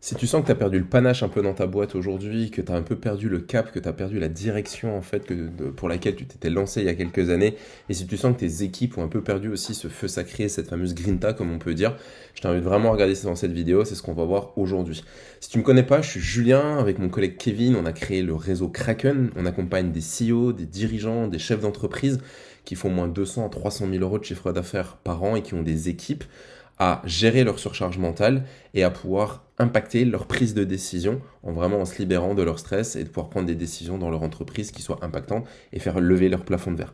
Si tu sens que tu as perdu le panache un peu dans ta boîte aujourd'hui, que tu as un peu perdu le cap, que tu as perdu la direction en fait pour laquelle tu t'étais lancé il y a quelques années, et si tu sens que tes équipes ont un peu perdu aussi ce feu sacré, cette fameuse grinta comme on peut dire, je t'invite vraiment à regarder ça dans cette vidéo, c'est ce qu'on va voir aujourd'hui. Si tu me connais pas, je suis Julien, avec mon collègue Kevin, on a créé le réseau Kraken, on accompagne des CEO, des dirigeants, des chefs d'entreprise qui font moins de 200 à 300 000 euros de chiffre d'affaires par an et qui ont des équipes à gérer leur surcharge mentale et à pouvoir impacter leur prise de décision en se libérant de leur stress et de pouvoir prendre des décisions dans leur entreprise qui soient impactantes et faire lever leur plafond de verre.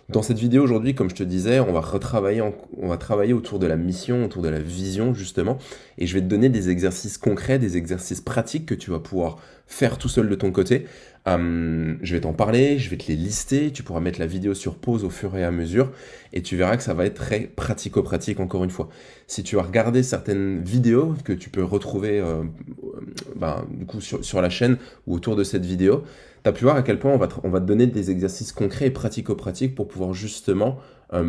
Dans cette vidéo aujourd'hui, comme je te disais, on va travailler autour de la mission, autour de la vision justement, et je vais te donner des exercices concrets, des exercices pratiques que tu vas pouvoir faire tout seul de ton côté. Je vais t'en parler, je vais te les lister, tu pourras mettre la vidéo sur pause au fur et à mesure, et tu verras que ça va être très pratico-pratique encore une fois. Si tu as regardé certaines vidéos que tu peux retrouver du coup sur la chaîne ou autour de cette vidéo, tu as pu voir à quel point on va te donner des exercices concrets et pratico-pratiques pour pouvoir justement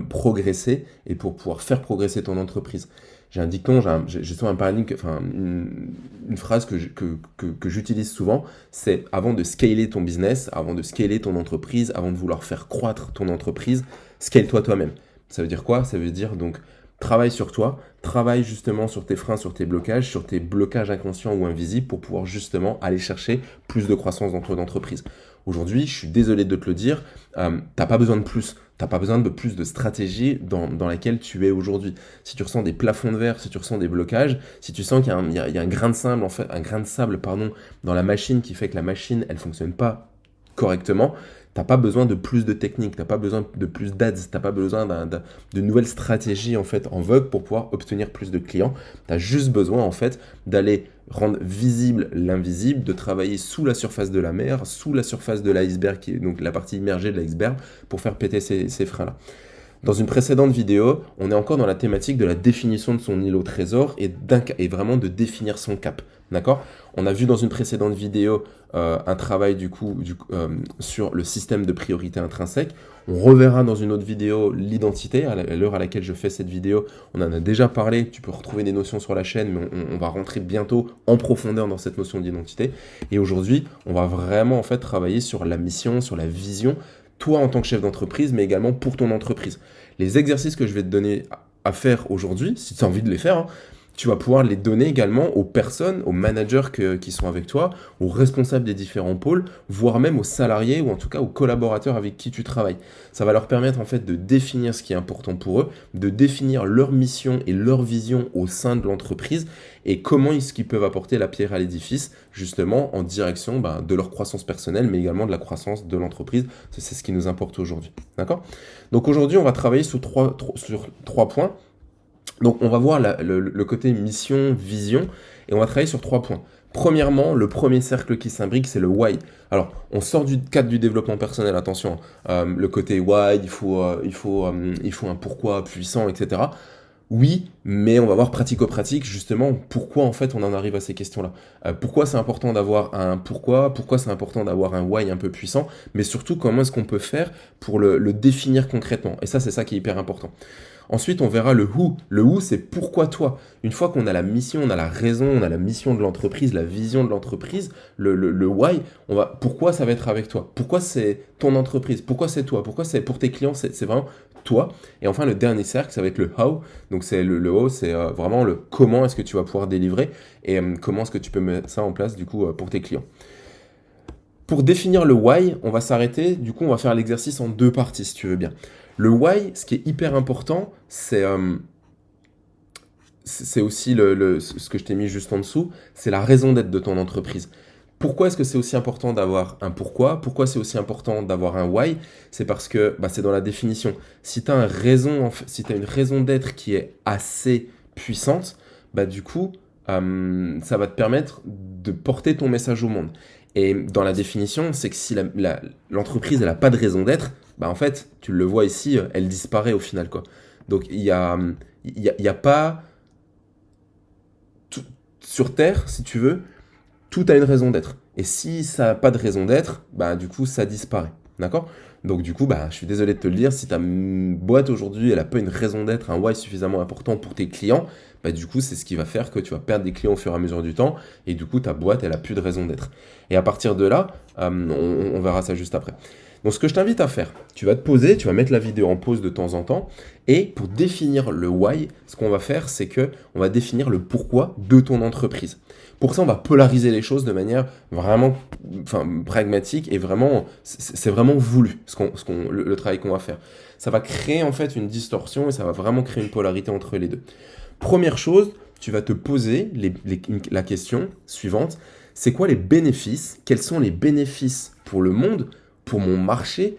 progresser et pour pouvoir faire progresser ton entreprise. J'ai un dicton, j'ai souvent un paradigme, enfin une phrase que j'utilise souvent, c'est avant de scaler ton business, avant de scaler ton entreprise, avant de vouloir faire croître ton entreprise, scale-toi toi-même. Ça veut dire quoi? Ça veut dire donc travaille sur toi, travaille justement sur tes freins, sur tes blocages inconscients ou invisibles pour pouvoir justement aller chercher plus de croissance dans ton entreprise. Aujourd'hui, je suis désolé de te le dire, t'as pas besoin de plus. T'as pas besoin de plus de stratégie dans laquelle tu es aujourd'hui. Si tu ressens des plafonds de verre, si tu ressens des blocages, si tu sens qu'il y a un grain de sable, un grain de sable, pardon, dans la machine qui fait que la machine, elle fonctionne pas correctement, t'as pas besoin de plus de techniques, t'as pas besoin de plus d'ads, t'as pas besoin de nouvelles stratégies en fait en vogue pour pouvoir obtenir plus de clients. T'as juste besoin en fait d'aller rendre visible l'invisible, de travailler sous la surface de la mer, sous la surface de l'iceberg, qui est donc la partie immergée de l'iceberg, pour faire péter ces freins-là. Dans une précédente vidéo, on est encore dans la thématique de la définition de son îlot trésor et vraiment de définir son cap. D'accord? On a vu dans une précédente vidéo un travail sur le système de priorité intrinsèque. On reverra dans une autre vidéo l'identité. À l'heure à laquelle je fais cette vidéo, on en a déjà parlé. Tu peux retrouver des notions sur la chaîne, mais on va rentrer bientôt en profondeur dans cette notion d'identité. Et aujourd'hui, on va vraiment en fait travailler sur la mission, sur la vision, toi en tant que chef d'entreprise, mais également pour ton entreprise. Les exercices que je vais te donner à faire aujourd'hui, si tu as envie de les faire, tu vas pouvoir les donner également aux personnes, aux managers qui sont avec toi, aux responsables des différents pôles, voire même aux salariés ou en tout cas aux collaborateurs avec qui tu travailles. Ça va leur permettre en fait de définir ce qui est important pour eux, de définir leur mission et leur vision au sein de l'entreprise et comment est-ce qu'ils peuvent apporter la pierre à l'édifice justement en direction de leur croissance personnelle mais également de la croissance de l'entreprise. C'est ce qui nous importe aujourd'hui. D'accord? Donc aujourd'hui, on va travailler sur trois points. Donc on va voir le côté mission, vision, et on va travailler sur 3 points. Premièrement, le premier cercle qui s'imbrique, c'est le why. Alors, on sort du cadre du développement personnel, attention. Le côté why, il faut un pourquoi puissant, etc. Oui, mais on va voir pratico-pratique, justement, pourquoi en fait on en arrive à ces questions-là. Pourquoi c'est important d'avoir un pourquoi c'est important d'avoir un why un peu puissant, mais surtout comment est-ce qu'on peut faire pour le définir concrètement. Et ça, c'est ça qui est hyper important. Ensuite, on verra le who. Le who, c'est pourquoi toi. Une fois qu'on a la mission, on a la raison, on a la mission de l'entreprise, la vision de l'entreprise, le why, pourquoi ça va être avec toi? Pourquoi c'est ton entreprise? Pourquoi c'est toi? Pourquoi c'est pour tes clients? C'est vraiment toi. Et enfin, le dernier cercle, ça va être le how. Donc, c'est le how, c'est vraiment le comment est-ce que tu vas pouvoir délivrer et comment est-ce que tu peux mettre ça en place, du coup, pour tes clients. Pour définir le why, on va s'arrêter. Du coup, on va faire l'exercice en 2 parties, si tu veux bien. Le why, ce qui est hyper important, c'est aussi ce que je t'ai mis juste en dessous, c'est la raison d'être de ton entreprise. Pourquoi est-ce que c'est aussi important d'avoir un pourquoi? Pourquoi c'est aussi important d'avoir un why? C'est parce que c'est dans la définition. Si tu as une raison d'être qui est assez puissante, du coup, ça va te permettre de porter ton message au monde. Et dans la définition, c'est que si l'entreprise n'a pas de raison d'être, en fait, tu le vois ici, elle disparaît au final, quoi. Donc, il y a pas... sur Terre, si tu veux, tout a une raison d'être. Et si ça n'a pas de raison d'être, du coup, ça disparaît. D'accord? Donc du coup, bah, je suis désolé de te le dire, si ta boîte aujourd'hui, elle n'a pas une raison d'être, un why suffisamment important pour tes clients, bah, du coup, c'est ce qui va faire que tu vas perdre des clients au fur et à mesure du temps, et du coup, ta boîte, elle a plus de raison d'être. Et à partir de là, on verra ça juste après. Donc ce que je t'invite à faire, tu vas te poser, tu vas mettre la vidéo en pause de temps en temps, et pour définir le why, ce qu'on va faire, c'est que on va définir le pourquoi de ton entreprise. Pour ça, on va polariser les choses de manière vraiment pragmatique et vraiment, c'est vraiment voulu le travail qu'on va faire. Ça va créer en fait une distorsion et ça va vraiment créer une polarité entre les deux. Première chose, tu vas te poser la question suivante, c'est quoi les bénéfices? Quels sont les bénéfices pour le monde, pour mon marché,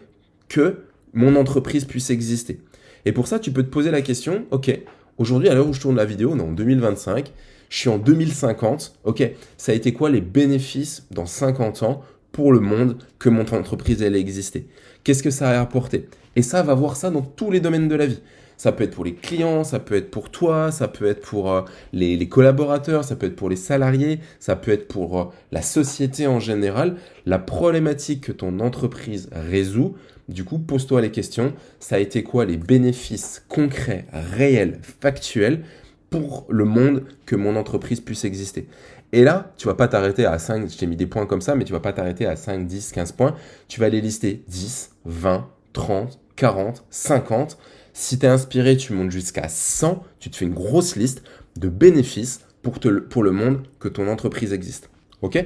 que mon entreprise puisse exister? Et pour ça, tu peux te poser la question, ok, aujourd'hui à l'heure où je tourne la vidéo, on est en 2025, je suis en 2050, ok, ça a été quoi les bénéfices dans 50 ans pour le monde que mon entreprise elle ait existé? Qu'est-ce que ça a apporté? Et ça va voir ça dans tous les domaines de la vie. Ça peut être pour les clients, ça peut être pour toi, ça peut être pour les collaborateurs, ça peut être pour les salariés, ça peut être pour la société en général. La problématique que ton entreprise résout, du coup, pose-toi les questions. Ça a été quoi les bénéfices concrets, réels, factuels pour le monde que mon entreprise puisse exister? Et là, tu vas pas t'arrêter à 5, je t'ai mis des points comme ça, mais tu vas pas t'arrêter à 5, 10, 15 points. Tu vas les lister 10, 20, 30, 40, 50. Si tu es inspiré, tu montes jusqu'à 100. Tu te fais une grosse liste de bénéfices pour le monde que ton entreprise existe. Ok?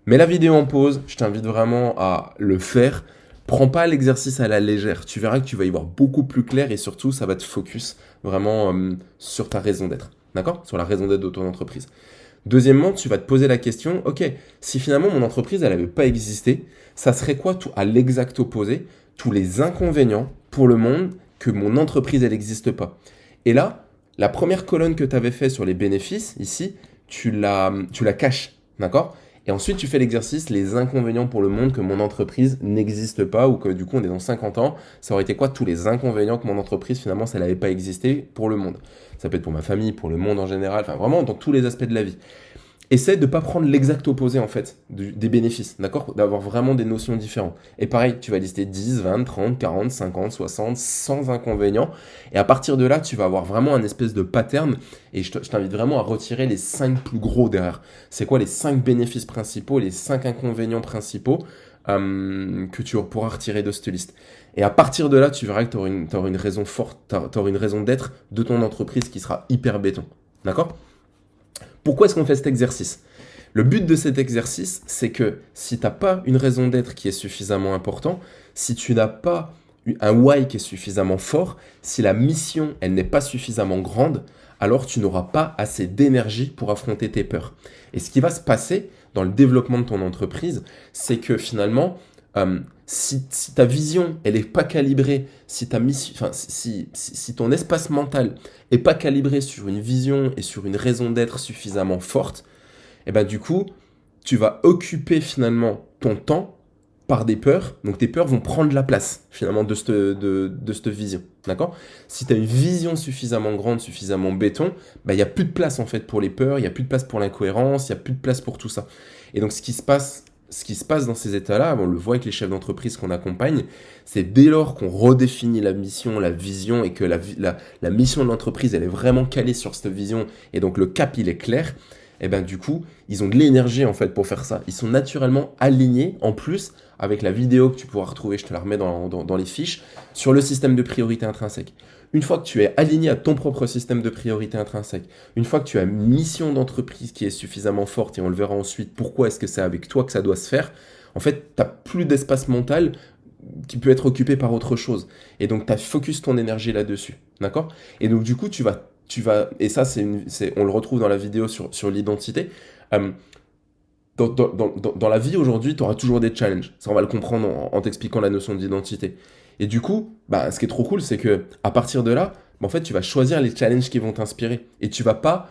Mets la vidéo en pause. Je t'invite vraiment à le faire. Prends pas l'exercice à la légère. Tu verras que tu vas y voir beaucoup plus clair et surtout, ça va te focus vraiment sur ta raison d'être. D'accord? Sur la raison d'être de ton entreprise. Deuxièmement, tu vas te poser la question, ok, si finalement mon entreprise, elle n'avait pas existé, ça serait quoi tout à l'exact opposé, tous les inconvénients pour le monde que mon entreprise, elle n'existe pas? Et là, la première colonne que tu avais fait sur les bénéfices, ici, tu la caches, d'accord? Et ensuite, tu fais l'exercice, les inconvénients pour le monde que mon entreprise n'existe pas ou que du coup, on est dans 50 ans, ça aurait été quoi tous les inconvénients que mon entreprise, finalement, ça n'avait pas existé pour le monde? Ça peut être pour ma famille, pour le monde en général, enfin vraiment dans tous les aspects de la vie. Essaie de ne pas prendre l'exact opposé en fait des bénéfices, d'accord? D'avoir vraiment des notions différentes. Et pareil, tu vas lister 10, 20, 30, 40, 50, 60, 100 inconvénients. Et à partir de là, tu vas avoir vraiment un espèce de pattern. Et je t'invite vraiment à retirer les 5 plus gros derrière. C'est quoi les 5 bénéfices principaux, les 5 inconvénients principaux que tu pourras retirer de cette liste. Et à partir de là, tu verras que tu auras une raison forte, tu auras une raison d'être de ton entreprise qui sera hyper béton. D'accord? Pourquoi est-ce qu'on fait cet exercice? Le but de cet exercice, c'est que si tu n'as pas une raison d'être qui est suffisamment importante, si tu n'as pas un why qui est suffisamment fort, si la mission, elle n'est pas suffisamment grande, alors tu n'auras pas assez d'énergie pour affronter tes peurs. Et ce qui va se passer dans le développement de ton entreprise, c'est que finalement, si ta vision, elle n'est pas calibrée, si ton espace mental n'est pas calibré sur une vision et sur une raison d'être suffisamment forte, et ben du coup, tu vas occuper finalement ton temps par des peurs. Donc tes peurs vont prendre la place finalement de cette vision. D'accord? Si tu as une vision suffisamment grande, suffisamment béton, il n'y a plus de place en fait pour les peurs, il n'y a plus de place pour l'incohérence, il n'y a plus de place pour tout ça. Et donc ce qui se passe dans ces états-là, on le voit avec les chefs d'entreprise qu'on accompagne, c'est dès lors qu'on redéfinit la mission, la vision et que la mission de l'entreprise, elle est vraiment calée sur cette vision et donc le cap, il est clair, et ben du coup, ils ont de l'énergie en fait pour faire ça. Ils sont naturellement alignés en plus avec la vidéo que tu pourras retrouver, je te la remets dans les fiches, sur le système de priorité intrinsèque. Une fois que tu es aligné à ton propre système de priorité intrinsèque, une fois que tu as une mission d'entreprise qui est suffisamment forte, et on le verra ensuite pourquoi est-ce que c'est avec toi que ça doit se faire, en fait, tu n'as plus d'espace mental qui peut être occupé par autre chose. Et donc, tu as focus ton énergie là-dessus. D'accord? Et donc, du coup, tu vas et ça, on le retrouve dans la vidéo sur l'identité. Dans la vie aujourd'hui, tu auras toujours des challenges. Ça, on va le comprendre en t'expliquant la notion d'identité. Et du coup, ce qui est trop cool, c'est que à partir de là, en fait, tu vas choisir les challenges qui vont t'inspirer. Et tu vas pas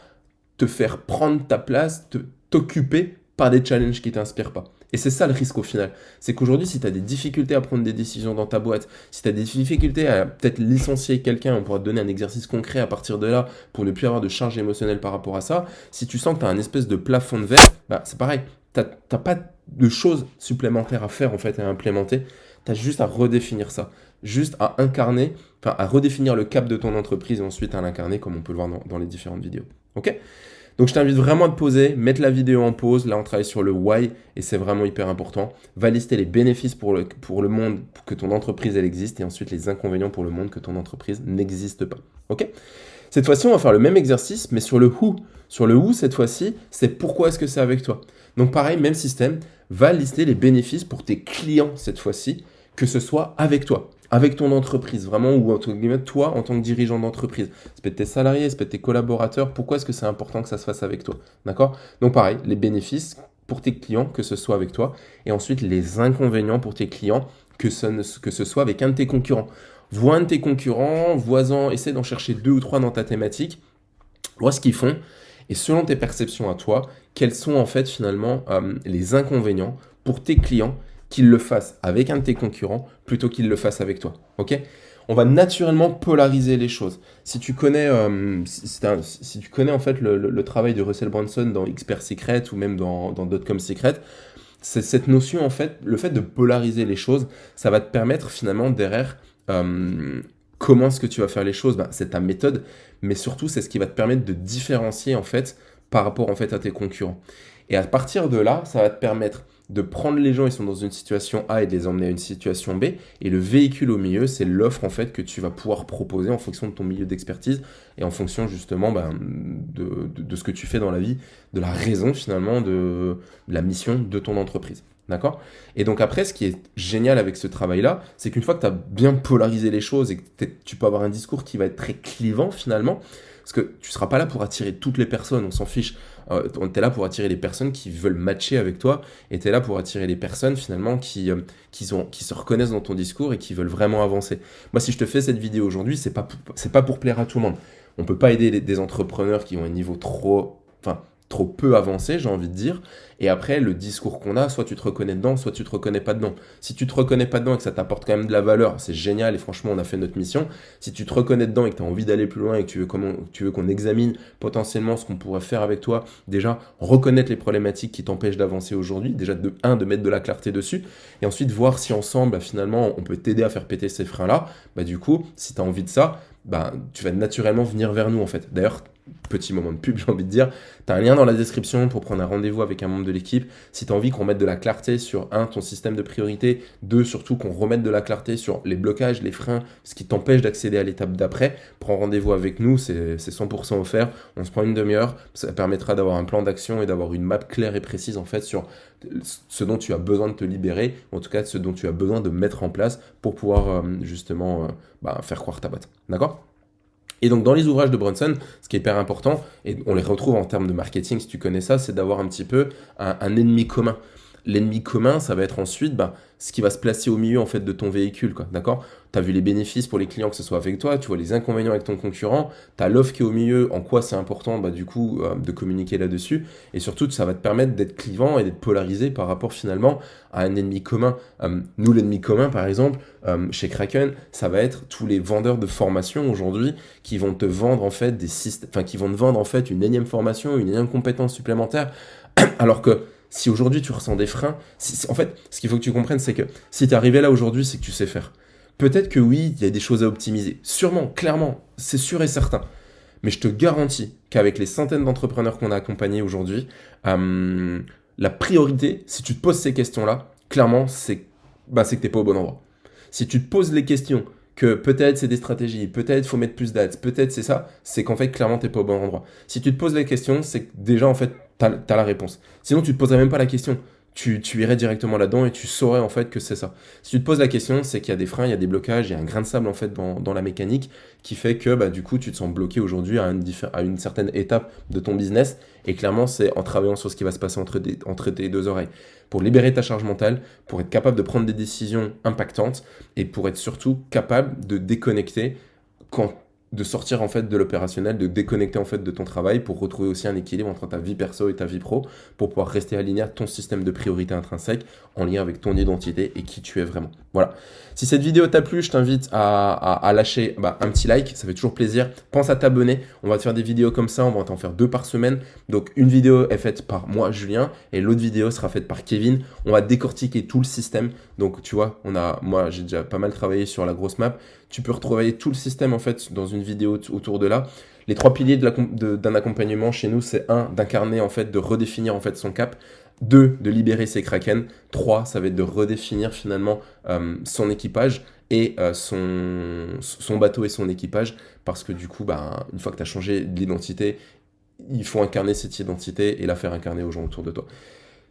te faire prendre ta place, t'occuper par des challenges qui t'inspirent pas. Et c'est ça le risque au final. C'est qu'aujourd'hui, si tu as des difficultés à prendre des décisions dans ta boîte, si tu as des difficultés à peut-être licencier quelqu'un, on pourra te donner un exercice concret à partir de là pour ne plus avoir de charge émotionnelle par rapport à ça. Si tu sens que tu as un espèce de plafond de verre, c'est pareil. Tu n'as pas de choses supplémentaires à faire en fait, à implémenter. Tu as juste à redéfinir ça, juste à incarner, enfin à redéfinir le cap de ton entreprise et ensuite à l'incarner comme on peut le voir dans les différentes vidéos. Ok? Donc je t'invite vraiment à te poser, mettre la vidéo en pause. Là, on travaille sur le why et c'est vraiment hyper important. Va lister les bénéfices pour le monde pour que ton entreprise elle existe et ensuite les inconvénients pour le monde que ton entreprise n'existe pas. Ok? Cette fois-ci, on va faire le même exercice mais sur le who. Sur le who, cette fois-ci, c'est pourquoi est-ce que c'est avec toi. Donc pareil, même système, va lister les bénéfices pour tes clients cette fois-ci, que ce soit avec toi, avec ton entreprise, vraiment, ou entre guillemets, toi en tant que dirigeant d'entreprise. Ça peut être tes salariés, ça peut être tes collaborateurs, pourquoi est-ce que c'est important que ça se fasse avec toi, d'accord? Donc pareil, les bénéfices pour tes clients, que ce soit avec toi, et ensuite les inconvénients pour tes clients, que ce soit avec un de tes concurrents. Vois un de tes concurrents, vois-en, essaie d'en chercher 2 ou 3 dans ta thématique, vois ce qu'ils font, et selon tes perceptions à toi, quels sont en fait finalement les inconvénients pour tes clients qu'ils le fassent avec un de tes concurrents plutôt qu'ils le fassent avec toi. Ok? On va naturellement polariser les choses. Si tu connais, si tu connais en fait le travail de Russell Brunson dans Expert Secret ou même dans Dotcom Secret, c'est cette notion en fait, le fait de polariser les choses, ça va te permettre finalement derrière comment est-ce que tu vas faire les choses, c'est ta méthode, mais surtout c'est ce qui va te permettre de différencier en fait par rapport en fait à tes concurrents. Et à partir de là, ça va te permettre de prendre les gens, ils sont dans une situation A et de les emmener à une situation B. Et le véhicule au milieu, c'est l'offre en fait que tu vas pouvoir proposer en fonction de ton milieu d'expertise et en fonction justement de ce que tu fais dans la vie, de la raison finalement de la mission de ton entreprise. D'accord? Et donc après, ce qui est génial avec ce travail-là, c'est qu'une fois que tu as bien polarisé les choses et que tu peux avoir un discours qui va être très clivant finalement, parce que tu ne seras pas là pour attirer toutes les personnes, on s'en fiche. Tu es là pour attirer les personnes qui veulent matcher avec toi et tu es là pour attirer les personnes finalement qui se reconnaissent dans ton discours et qui veulent vraiment avancer. Moi, si je te fais cette vidéo aujourd'hui, c'est pas pour plaire à tout le monde. On ne peut pas aider des entrepreneurs qui ont un niveau trop peu avancé, j'ai envie de dire. Et après, le discours qu'on a, soit tu te reconnais dedans, soit tu te reconnais pas dedans. Si tu te reconnais pas dedans et que ça t'apporte quand même de la valeur, c'est génial et franchement, on a fait notre mission. Si tu te reconnais dedans et que tu as envie d'aller plus loin et que tu veux qu'on examine potentiellement ce qu'on pourrait faire avec toi, déjà, reconnaître les problématiques qui t'empêchent d'avancer aujourd'hui, déjà de mettre de la clarté dessus, et ensuite voir si ensemble, finalement, on peut t'aider à faire péter ces freins-là. Du coup, si tu as envie de ça, tu vas naturellement venir vers nous en fait. D'ailleurs, petit moment de pub, j'ai envie de dire, tu as un lien dans la description pour prendre un rendez-vous avec un membre de l'équipe. Si tu as envie qu'on mette de la clarté sur ton système de priorité, 2, surtout qu'on remette de la clarté sur les blocages, les freins, ce qui t'empêche d'accéder à l'étape d'après, prends rendez-vous avec nous, c'est 100% offert. On se prend une demi-heure, ça permettra d'avoir un plan d'action et d'avoir une map claire et précise en fait sur ce dont tu as besoin de te libérer, en tout cas ce dont tu as besoin de mettre en place pour pouvoir justement faire croire ta boîte. D'accord ? Et donc dans les ouvrages de Brunson, ce qui est hyper important, et on les retrouve en termes de marketing si tu connais ça, c'est d'avoir un petit peu un ennemi commun. L'ennemi commun, ça va être ensuite ce qui va se placer au milieu en fait de ton véhicule, quoi, d'accord? Tu as vu les bénéfices pour les clients que ce soit avec toi, tu vois les inconvénients avec ton concurrent, tu as l'offre qui est au milieu, en quoi c'est important du coup de communiquer là-dessus, et surtout ça va te permettre d'être clivant et d'être polarisé par rapport finalement à un ennemi commun. Nous, l'ennemi commun par exemple, chez Kraken, ça va être tous les vendeurs de formation aujourd'hui qui vont te vendre en fait des systèmes, qui vont te vendre en fait une énième formation, une énième compétence supplémentaire, alors que si aujourd'hui tu ressens des freins, en fait, ce qu'il faut que tu comprennes, c'est que si tu es arrivé là aujourd'hui, c'est que tu sais faire. Peut-être que oui, il y a des choses à optimiser. Sûrement, clairement, c'est sûr et certain. Mais je te garantis qu'avec les centaines d'entrepreneurs qu'on a accompagnés aujourd'hui, la priorité, si tu te poses ces questions-là, clairement, c'est que tu n'es pas au bon endroit. Si tu te poses les questions que peut-être c'est des stratégies, peut-être faut mettre plus d'ads, peut-être c'est ça, c'est qu'en fait, clairement, tu n'es pas au bon endroit. Si tu te poses les questions, c'est que déjà, en fait, tu as la réponse. Sinon, tu ne te poserais même pas la question. Tu irais directement là-dedans et tu saurais en fait que c'est ça. Si tu te poses la question, c'est qu'il y a des freins, il y a des blocages, il y a un grain de sable en fait dans la mécanique qui fait que du coup, tu te sens bloqué aujourd'hui à une certaine étape de ton business. Et clairement, c'est en travaillant sur ce qui va se passer entre tes deux oreilles. Pour libérer ta charge mentale, pour être capable de prendre des décisions impactantes et pour être surtout capable de déconnecter de sortir en fait de l'opérationnel, de déconnecter en fait de ton travail pour retrouver aussi un équilibre entre ta vie perso et ta vie pro pour pouvoir rester aligné à ton système de priorité intrinsèque en lien avec ton identité et qui tu es vraiment. Voilà. Si cette vidéo t'a plu, je t'invite à lâcher un petit like, ça fait toujours plaisir. Pense à t'abonner, on va te faire des vidéos comme ça, on va t'en faire 2 par semaine. Donc une vidéo est faite par moi, Julien, et l'autre vidéo sera faite par Kevin. On va décortiquer tout le système. Donc tu vois, moi j'ai déjà pas mal travaillé sur la grosse map. Tu peux retrouver tout le système en fait dans une vidéo autour de là. Les 3 piliers d'un accompagnement chez nous, c'est 1, d'incarner en fait, de redéfinir en fait son cap. 2, de libérer ses kraken. 3, ça va être de redéfinir finalement son équipage et son bateau et son équipage. Parce que du coup, une fois que tu as changé l'identité, il faut incarner cette identité et la faire incarner aux gens autour de toi.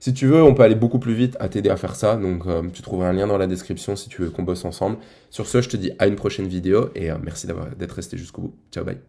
Si tu veux, on peut aller beaucoup plus vite à t'aider à faire ça. Donc, tu trouveras un lien dans la description si tu veux qu'on bosse ensemble. Sur ce, je te dis à une prochaine vidéo et merci d'être resté jusqu'au bout. Ciao, bye.